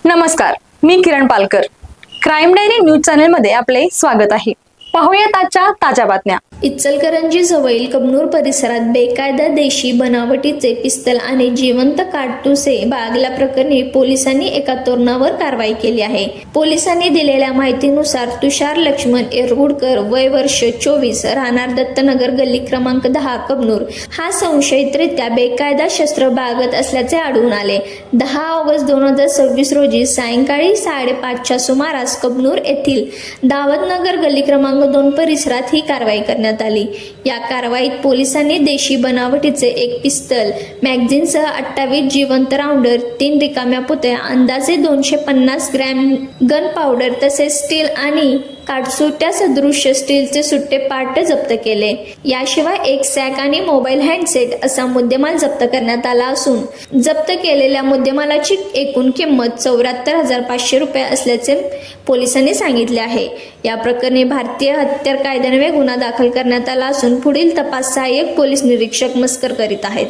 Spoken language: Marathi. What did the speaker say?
नमस्कार, मी Kiran Palkar. Crime diary news channel मध्ये आपले स्वागत आहे. पाहूयात आजच्या ताज्या बातम्या. इचलकरंजी जवळील कबनूर परिसरात बेकायदा देशी बनावटीचे पिस्तल आणि जिवंत काडतुसे बाळगल्याप्रकरणी पोलिसांनी एका तरुणावर कारवाई केली आहे. पोलिसांनी दिलेल्या माहितीनुसार तुषार लक्ष्मण येरगुडकर, वय वर्ष 24, राहणार दत्तनगर, गल्ली क्रमांक 10, कबनूर, हा संशयितरित्या बेकायदा शस्त्र बाळगत असल्याचे आढळून आले. 10 ऑगस्ट 2026 रोजी सायंकाळी 5:30च्या सुमारास कबनूर येथील दावतनगर गल्ली क्रमांक 2 परिसरात ही कारवाई करण्यात आली. या कारवाईत पोलिसांनी देशी बनावटीचे एक पिस्तल, मॅगझिनसह 28 जिवंत राऊंडर, 3 रिकाम्या पुतळ्या, अंदाजे 250 ग्रॅम गन पावडर तसेच स्टील आणि काडसुट्या सदृश्य स्टीलचे सुट्टे पार्ट जप्त केले. याशिवाय एक सॅक आणि मोबाईल हँडसेट असा मुद्देमाल जप्त करण्यात आला असून जप्त केलेल्या मुद्देमालाची एकूण किंमत 74,500 रुपये असल्याचे पोलिसांनी सांगितले आहे. या प्रकरणी भारतीय हत्यार कायद्यान्वये गुन्हा दाखल करण्यात आला असून पुढील तपास सहाय्यक पोलीस निरीक्षक मस्कर करीत आहेत.